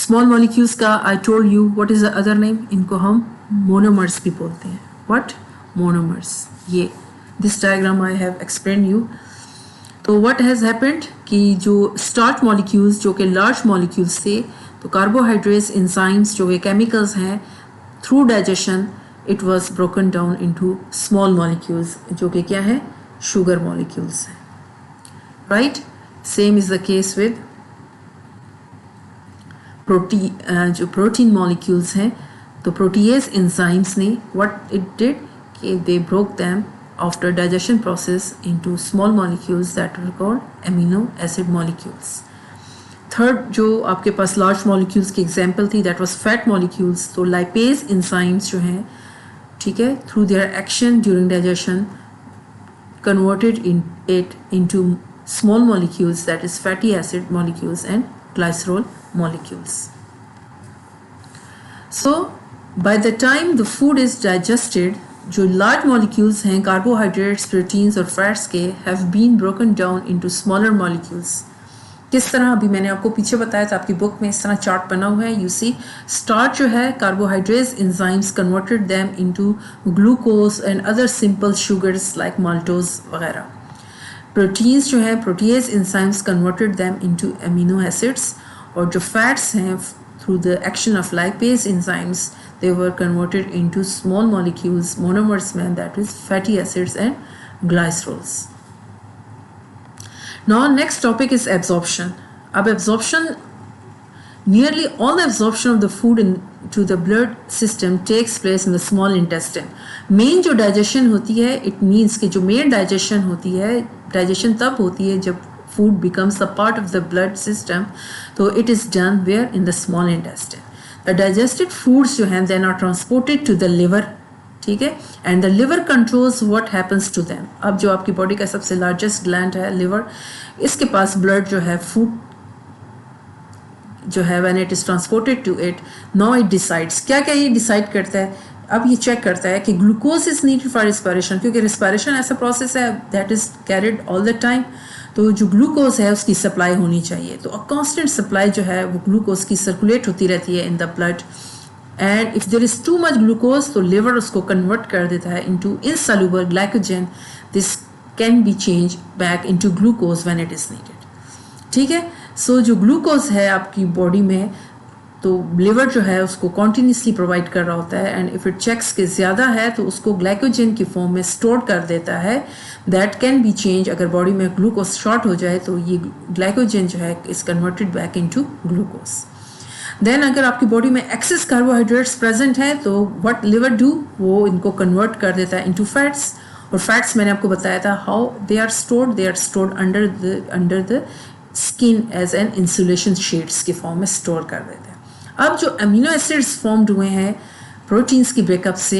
Small molecules का I told you what is the other name, इनको हम monomers भी बोलते हैं. व्हाट? मोनोमर्स. ये this diagram I have explain you. तो व्हाट हैज़ हैपेंड कि जो स्टार्च मॉलिक्यूल्स जो कि लार्ज मॉलिक्यूल्स थे, तो कार्बोहाइड्रेट्स एंजाइम्स जो कि केमिकल्स हैं, through digestion it was broken down into small molecules जो कि क्या है, शुगर मॉलिक्यूल्स हैं. Right. Same is the case with जो प्रोटीन मॉलिक्यूल्स हैं. तो प्रोटीएज एंजाइम्स ने व्हाट इट डिड कि they broke them after digestion process into small molecules that are called amino acid molecules. Third, जो आपके पास large molecules की example थी, that was fat molecules. तो lipase enzymes जो हैं, ठीक है, through their action during digestion converted it into small molecules, that is fatty acid molecules and glycerol molecules. So by the time the food is digested, जो large molecules हैं carbohydrates, proteins और fats के have been broken down into smaller molecules. किस तरह? अभी मैंने आपको पीछे बताया था, आपकी बुक में इस तरह चार्ट बना हुआ है. यू सी स्टार्च जो है carbohydrates enzymes converted them into glucose and other simple sugars like maltose वगैरह. प्रोटीन्स जो है protease enzymes converted them into amino acids. और जो फैट्स हैं through the action of lipase enzymes, they were converted into small molecules, monomers, that is fatty acids and glycerols. Now next topic is absorption. Ab absorption, nearly all the absorption of the food into the blood system takes place in the small intestine. Main जो digestion होती है, it means कि जो main digestion होती है, digestion तब होती है जब food becomes a part of the blood system. So it is done where? In the small intestine. The digested foods जो हैं then are transported to the liver, ठीक है, and the liver controls what happens to them. अब जो आपकी body का सबसे largest gland है liver, इसके पास blood जो है food जो है when it is transported to it, now it decides. क्या क्या ये decide करता है? अब ये चेक करता है कि glucose is needed for respiration, क्योंकि रिस्पायरेशन ऐसा प्रोसेस है that is carried all the time. तो जो ग्लूकोज है उसकी सप्लाई होनी चाहिए. तो अ कांस्टेंट सप्लाई जो है वो ग्लूकोज की सर्कुलेट होती रहती है in the blood. And if there is too much glucose तो लिवर उसको कन्वर्ट कर देता है into insoluble glycogen. This can be change back into glucose when it is needed. ठीक है. सो जो ग्लूकोज है आपकी बॉडी में, तो लिवर जो है उसको कॉन्टीन्यूसली प्रोवाइड कर रहा होता है. एंड इफ इट चेक्स के ज़्यादा है तो उसको ग्लाइकोजन की फॉर्म में स्टोर कर देता है. That can be change. अगर बॉडी में ग्लूकोज शॉर्ट हो जाए तो ये ग्लाइकोजन जो है is converted back into glucose. Then अगर आपकी बॉडी में एक्सेस कार्बोहाइड्रेट्स प्रेजेंट है तो व्हाट लिवर डू, वो इनको कन्वर्ट कर देता है इनटू फैट्स. और फैट्स मैंने आपको बताया था how they are stored under the skin as an insulation sheets की फॉर्म में स्टोर कर देते हैं. अब जो अमीनो एसिड्स फॉर्म्ड हुए हैं प्रोटीन्स की ब्रेकअप से,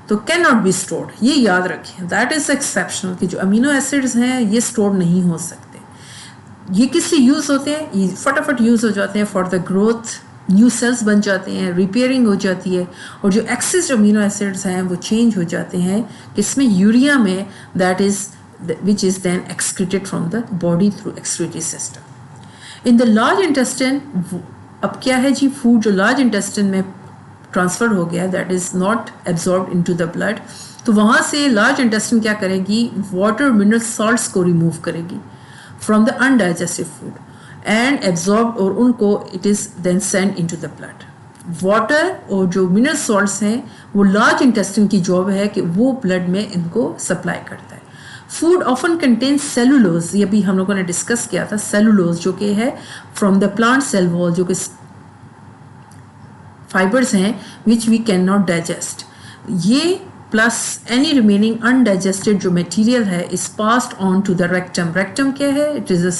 तो कैन नॉट बी स्टोर्ड. ये याद रखें, दैट इज एक्सेप्शनल कि जो अमीनो एसिड्स हैं ये स्टोर नहीं हो सकते. ये किस लिए यूज़ होते हैं? ये फटाफट यूज़ हो जाते हैं for the growth, new sales बन जाते हैं, रिपेयरिंग हो जाती है. और जो एक्सेस अमीनो एसिड्स हैं वो चेंज हो जाते हैं किसमें? यूरिया में. That is which is then excreted from the body through excretory system. In the large intestine अब क्या है जी, फूड जो लार्ज इंटेस्टाइन में ट्रांसफ़र हो गया that is not absorb into the blood. तो वहाँ से लार्ज इंटेस्टाइन क्या करेगी? वाटर मिनरल सॉल्ट्स को रिमूव करेगी from the undigestive food and absorb, और उनको it is then send into the blood. Water और जो मिनरल सॉल्ट्स हैं वो लार्ज इंटेस्टाइन की जॉब है कि वो ब्लड में इनको सप्लाई करता है. फूड ऑफन कंटेन सेलुलोज, ये भी हम लोगों ने डिस्कस किया था. सेलुलोज जो कि है from the plant cell wall, जो कि फाइबर्स हैं which we can not digest. ये प्लस एनी रिमेनिंग अनडाइजेस्टेड जो मटेरियल है is passed on to the rectum. Rectum क्या है? It is a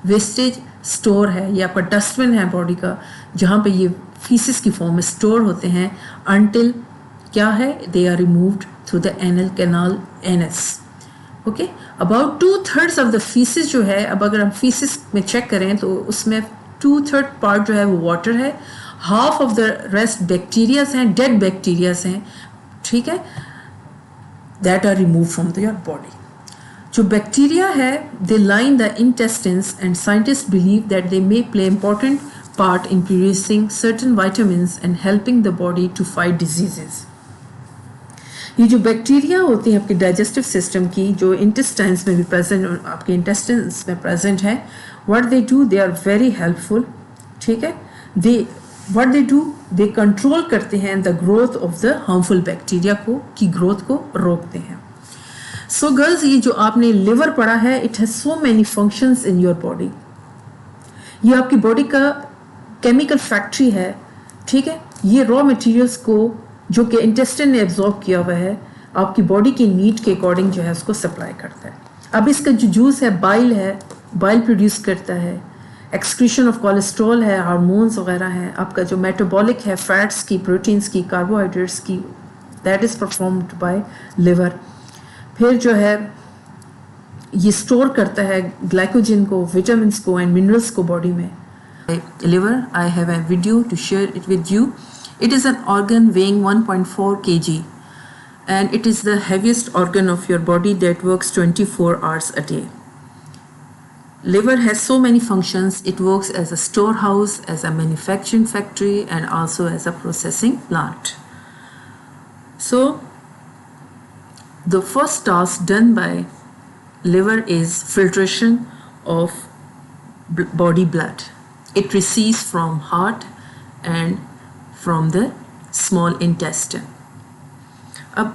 wastage store है, ये आपका डस्टबिन है बॉडी का, जहाँ पे ये फीसिस की फॉर्म में स्टोर होते हैं अनटिल क्या है? They are removed through the anal canal anus. Okay. About 2/3 of the faeces जो है, अब अगर हम फीसिस में चेक करें तो उसमें 2/3 पार्ट जो है वो वाटर है, half of the rest bacterias हैं, डेड बैक्टीरियाज हैं. ठीक है. That are remove from your body. जो बैक्टीरिया है they line the intestines and scientist believe that they may play important part in producing certain vitamins and helping the body to fight diseases. ये जो bacteria होती हैं आपके digestive system की, जो intestines में भी प्रेजेंट और आपके इंटेस्टाइन्स में प्रेजेंट है, what they do, they are very helpful. ठीक है, they what they do, they control करते हैं the growth of the harmful bacteria को, की ग्रोथ को रोकते हैं. सो गर्ल्स, ये जो आपने लिवर पढ़ा है, it has so many functions in your body. ये आपकी बॉडी का केमिकल फैक्ट्री है. ठीक है, ये रॉ मटेरियल्स को जो कि इंटेस्टाइन ने एब्जॉर्ब किया हुआ है, आपकी बॉडी की नीड के अकॉर्डिंग जो है उसको सप्लाई करता है. अब इसका जो जूस है, बाइल प्रोड्यूस करता है, एक्सक्रीशन ऑफ कोलेस्ट्रॉल है, हार्मोन्स वगैरह हैं. आपका जो मेटाबॉलिक है, फैट्स की, प्रोटीन्स की, कार्बोहाइड्रेट्स की, that is performed by liver. फिर जो है ये स्टोर करता है ग्लाइकोजन को, विटामिन्स को एंड मिनरल्स को बॉडी में. Liver, I have a video to share it with you. It is an organ weighing 1.4 kg and it is the heaviest organ of your body that works 24 hours a day. Liver has so many functions. It works as a storehouse, as a manufacturing factory, and also as a processing plant. So, the first task done by liver is filtration of body blood. It receives from heart and from the small intestine. अब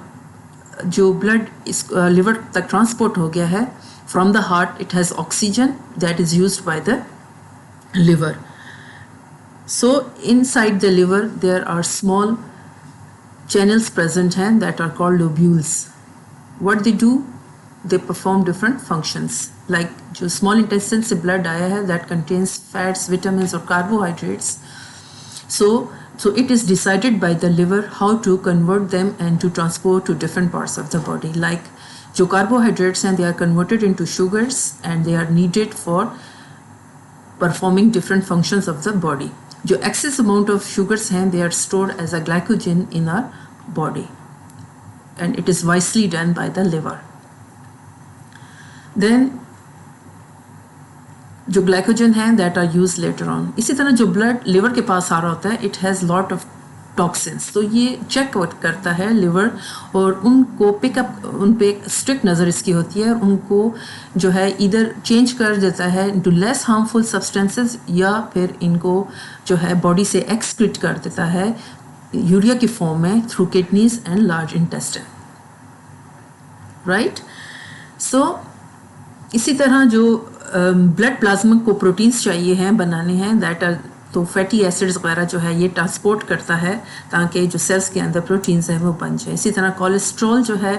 जो blood इस liver तक transport हो गया है, from the heart it has oxygen that is used by the liver. So inside the liver there are small channels present हैं that are called lobules. What they do? They perform different functions. Like जो small intestine से blood आया है, that contains fats, vitamins और carbohydrates. So it is decided by the liver how to convert them and to transport to different parts of the body. Like जो carbohydrates हैं, they are converted into sugars and they are needed for performing different functions of the body. जो excess amount of sugars हैं, they are stored as a glycogen in our body and it is wisely done by the liver. Then जो glycogen है that are use later on. इसी तरह जो blood liver के पास आ रहा होता है, it has lot of toxins. तो ये चेक करता है लिवर और उनको पिकअप, उन पे स्ट्रिक्ट नज़र इसकी होती है और उनको जो है इधर चेंज कर देता है इनटू लेस हार्मफुल सब्सटेंसेस या फिर इनको जो है बॉडी से एक्सक्रीट कर देता है यूरिया की फॉर्म में through kidneys and large intestine. Right. So इसी तरह जो ब्लड प्लाज्मा को प्रोटीन्स चाहिए हैं, बनाने हैं, दैट आर, तो फैटी एसिड्स वगैरह जो है ये ट्रांसपोर्ट करता है ताकि जो सेल्स के अंदर प्रोटीन्स हैं वो बन जाए. इसी तरह कोलेस्ट्रॉल जो है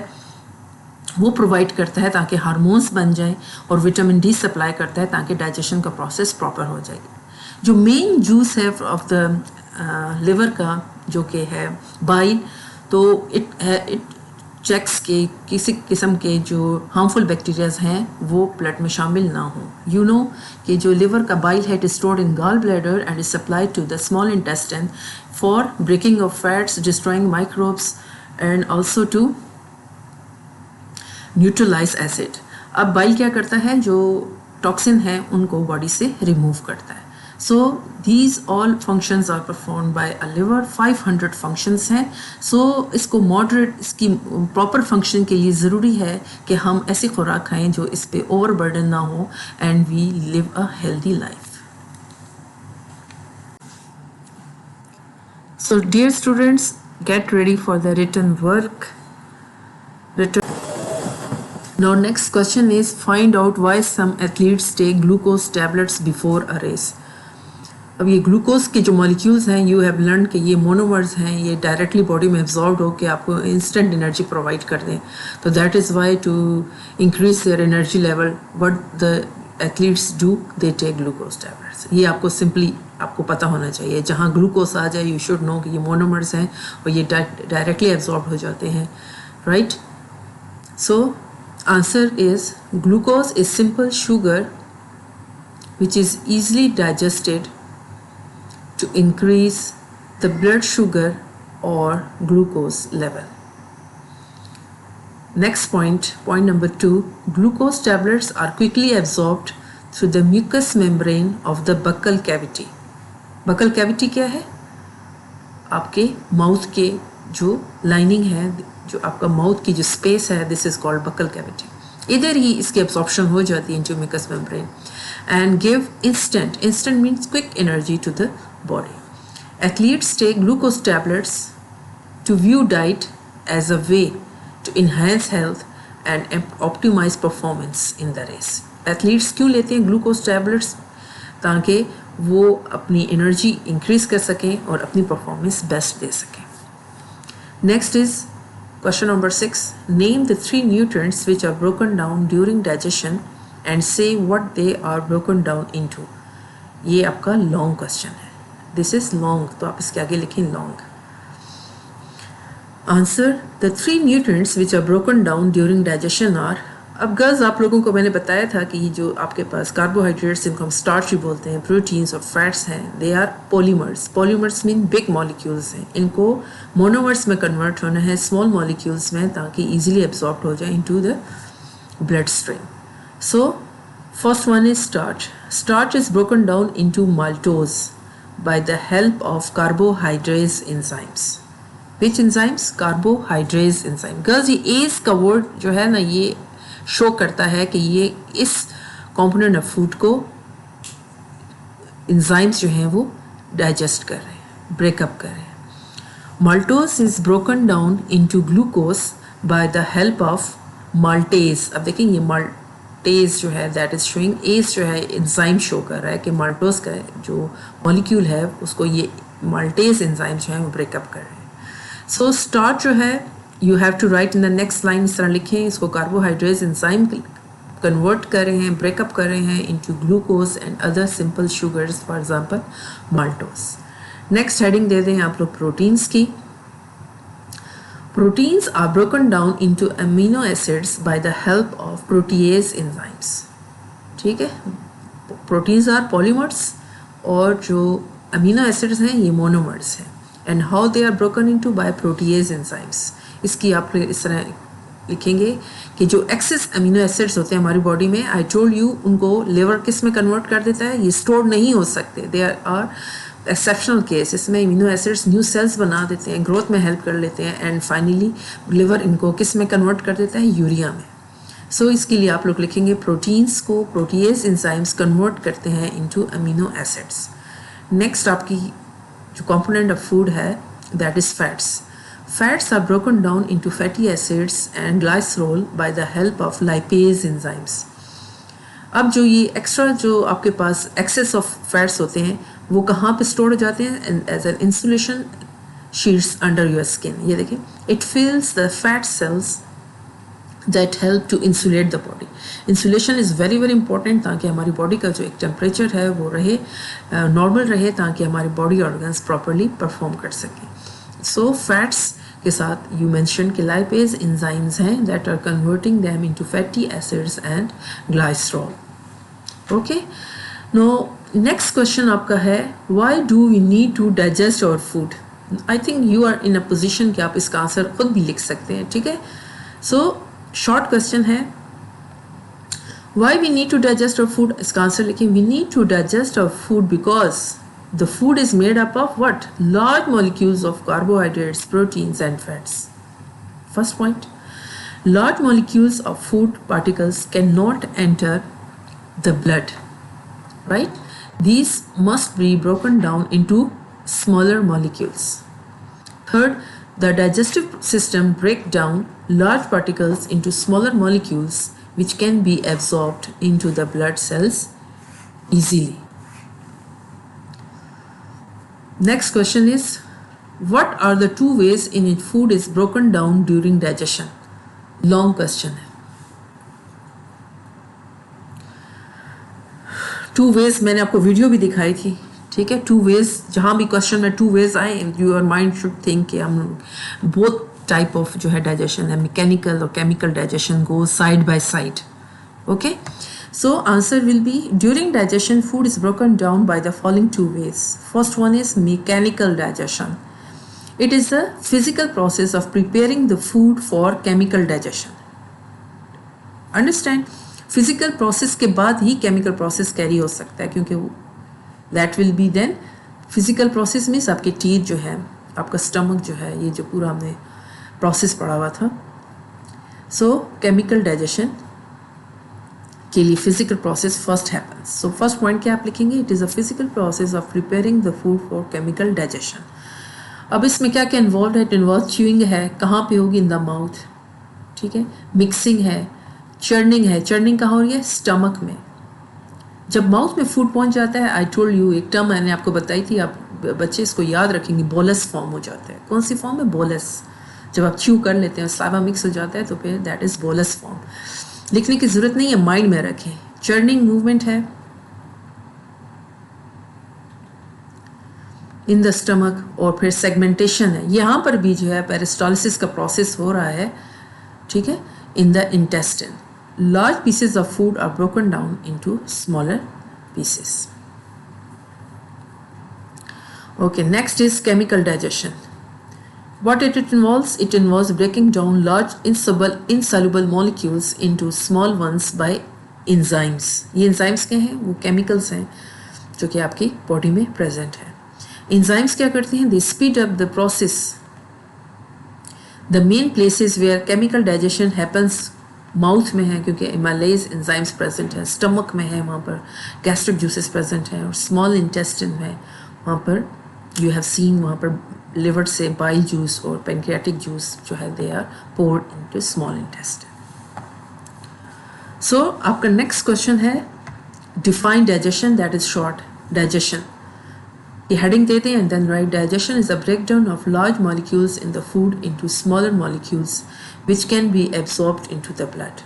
वो प्रोवाइड करता है ताकि हार्मोन्स बन जाए और विटामिन डी सप्लाई करता है ताकि डाइजेशन का प्रोसेस प्रॉपर हो जाए. जो मेन जूस है ऑफ द लिवर का जो कि है बाइल, तो इट चेक्स के किसी किस्म के जो हार्मफुल बैक्टीरियाज हैं वो ब्लड में शामिल ना हो. यू नो कि जो लिवर का बाइल है, it is stored in gall bladder and is supplied to the small intestine for breaking of fats, destroying microbes and also to neutralise acid. अब बाइल क्या करता है, जो टॉक्सिन है उनको बॉडी से रिमूव करता है. So these all functions are performed by a liver. 500 functions हैं. So इसको moderate, इसकी proper function के लिए ज़रूरी है कि हम ऐसी खुराक खाएं जो इस पे overburden ना हो and we live a healthy life. So dear students, get ready for the written work. Now next question is, find out why some athletes take glucose tablets before a race. अब ये glucose के जो molecules हैं, you have learn कि ये monomers हैं, ये directly body में एब्जॉर्ब हो के आपको इंस्टेंट एनर्जी प्रोवाइड कर दें. तो that is why to increase their energy level what the athletes do, they take glucose tablets. ये आपको सिंपली आपको पता होना चाहिए. जहाँ ग्लूकोज आ जाए यू शुड नो कि ये मोनोमर्स हैं और ये डायरेक्टली एब्जॉर्ब हो जाते हैं. Right. So answer is glucose is simple sugar which is easily digested to increase the blood sugar or glucose level. Next point number 2, glucose tablets are quickly absorbed through the mucous membrane of the buccal cavity. Buccal cavity क्या है? आपके mouth के जो lining है, जो आपका mouth की जो स्पेस है, this is called buccal cavity. इधर ही इसकी एब्जॉर्प्शन हो जाती है into mucus membrane and give instant means quick energy to the body. Athletes take glucose tablets to view diet as a way to enhance health and optimize performance in the race. Athletes क्यों लेते हैं glucose tablets? ताकि वो अपनी energy increase कर सकें और अपनी परफॉर्मेंस बेस्ट दे सकें. Next is question number 6. Name the 3 nutrients which are broken down during digestion and say what they are broken down into. ये आपका लॉन्ग क्वेश्चन है. दिस इज लॉन्ग, तो आप इसके आगे लिखें long. Answer the 3 nutrients which are broken down during digestion are. अब girls आप लोगों को मैंने बताया था कि ये जो आपके पास कार्बोहाइड्रेट्स जिनको हम स्टार्च भी बोलते हैं, प्रोटीन्स और फैट्स हैं, they are polymers. Polymers mean big molecules हैं. इनको मोनोमर्स में कन्वर्ट होना है स्मॉल मॉलिक्यूल्स में ताकि ईजिली एब्जॉर्ब हो जाए into the blood stream. So first one is starch. Starch is broken down into maltose by the help of carbohydrase enzymes. Which enzymes? Carbohydrase enzyme. Girls, ये ACE का word जो है ना, ये शो करता है कि ये इस कंपोनेंट ऑफ फूड को enzymes जो हैं वो डाइजेस्ट कर रहे हैं, ब्रेकअप कर रहे हैं. Maltose is broken down into glucose by the help of maltase. अब देखें ये maltase जो है दैट इज शोइंग, ACE जो है एंजाइम शो कर रहा है कि माल्टोज का जो मॉलिक्यूल है उसको ये माल्टेज एंजाइम जो है वो ब्रेकअप कर रहे हैं. सो स्टार्च जो है you have to write in the next line, इस तरह लिखें, इसको कार्बोहाइड्रेट एंजाइम कन्वर्ट कर रहे हैं, ब्रेकअप कर रहे हैं into glucose and other simple sugars, for example maltose. Next heading दे दें आप लोग प्रोटीन्स की. Proteins are broken down into amino acids by the help of protease enzymes. ठीक है, proteins are polymers और जो amino acids हैं ये monomers हैं. And how they are broken into? By protease enzymes. इसकी आप इस तरह लिखेंगे कि जो excess amino acids होते हैं हमारी बॉडी में, I told you उनको liver किस में कन्वर्ट कर देता है, ये स्टोर नहीं हो सकते. They are exceptional case. इसमें इम्यूनो एसिड्स न्यू सेल्स बना देते हैं, ग्रोथ में हेल्प कर लेते हैं एंड फाइनली लिवर इनको किस में कन्वर्ट कर देता है, यूरिया में. सो इसके लिए आप लोग लिखेंगे प्रोटीन्स को प्रोटीएज एंजाइम्स कन्वर्ट करते हैं इनटू अमीनो एसिड्स. नेक्स्ट आपकी जो कंपोनेंट ऑफ फूड है that is fats. Fats are broken down into fatty acids and glycerol by the help of lipase enzymes. अब जो ये एक्स्ट्रा जो आपके पास एक्सेस ऑफ फैट्स होते हैं वो कहाँ पे स्टोर हो जाते हैं? As an insulation sheets under your skin. ये देखिए, it fills the fat cells that help to insulate the body. Insulation is very very important ताकि हमारी बॉडी का जो एक टेम्परेचर है वो रहे नॉर्मल रहे ताकि हमारी बॉडी ऑर्गन्स प्रॉपरली परफॉर्म कर सकें. सो फैट्स के साथ यू मेंशन कि लाइपेज एंजाइम्स हैं that are converting them into fatty acids and glycerol. Okay, no next question आपका है why do we need to digest our food. I think you are in a position कि आप इसका answer खुद भी लिख सकते हैं. ठीक है, सो शॉर्ट क्वेश्चन है why we need to digest our food. इसका आंसर लिखें, we need to digest our food because the food is made up of what? Large molecules of carbohydrates, proteins and fats. First point, large molecules of food particles cannot enter the blood, right? These must be broken down into smaller molecules. Third, the digestive system breaks down large particles into smaller molecules which can be absorbed into the blood cells easily. Next question is, what are the 2 ways in which food is broken down during digestion? Long question है. 2 veg मैंने आपको video भी दिखाई थी. ठीक है, 2 veg, जहाँ भी क्वेश्चन में 2 वेज आए योर माइंड शुड थिंक कि हम बोथ टाइप ऑफ जो है डाइजेशन है, मैकेनिकल और chemical digestion go side by side. Okay, so answer will be during digestion food is broken down by the following 2 ways. First one is mechanical digestion. It is a physical process of preparing the food for chemical digestion. Understand? Physical process के बाद ही chemical process carry हो सकता है क्योंकि that will be then physical process means आपके teeth जो है, आपका स्टमक जो है, ये जो पूरा हमने प्रोसेस पढ़ा हुआ था. सो केमिकल डाइजेशन के लिए physical process first happens. So first point क्या आप लिखेंगे? It is a physical process of preparing the food for chemical digestion. अब इसमें क्या क्या इन्वॉल्व है? इट इन्वॉल्व च्यूइंग है, कहाँ पे होगी? In the mouth. ठीक है. मिक्सिंग है, चर्निंग है. चर्निंग कहाँ हो रही है? स्टमक में. जब माउथ में फूड पहुंच जाता है, आई टोल्ड यू, एक टर्म मैंने आपको बताई थी, आप बच्चे इसको याद रखेंगे, बोलस फॉर्म हो जाता है. कौन सी फॉर्म है? बोलस. जब आप च्यू कर लेते हैं, सावा मिक्स हो जाता है, तो फिर दैट इज़ बोलस फॉर्म. लिखने की ज़रूरत नहीं है, माइंड में रखें. चर्निंग मूवमेंट है इन द स्टमक, और फिर सेगमेंटेशन है. यहाँ पर भी जो है पेरिस्टालिसिस का प्रोसेस हो रहा है. ठीक है. In the intestine, large pieces of food are broken down into smaller pieces. Okay, next is chemical digestion. What it involves? It involves breaking down large insoluble molecules into small ones by enzymes. ये enzymes क्या हैं? वो chemicals हैं जो कि आपकी body में present है. Enzymes क्या करते हैं? They speed up the process. The main places where chemical digestion happens mouth में है, क्योंकि एमाइलेज एंजाइम्स प्रेजेंट है. स्टमक में है, वहाँ पर गैस्ट्रिक जूसेस प्रेजेंट हैं. और स्मॉल इंटेस्टिन में, वहाँ पर यू हैव सीन, वहाँ पर लिवर से बाइल जूस और पेनक्रियाटिक जूस जो है they are poured into small intestine. So आपका नेक्स्ट क्वेश्चन है define digestion, that is short. Digestion ये हेडिंग देते हैं, and then write digestion is a breakdown of large molecules in the food into smaller molecules which can be absorbed into the blood.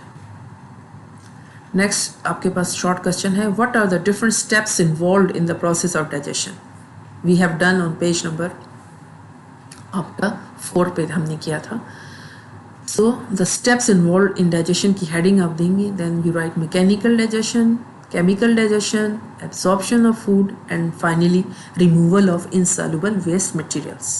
Next आपके पास short question है, what are the different steps involved in the process of digestion? We have done on page number आपका 4 पे हमने किया था. So the steps involved in digestion की heading आप देंगे, then you write mechanical digestion, chemical digestion, absorption of food, and finally removal of insoluble waste materials.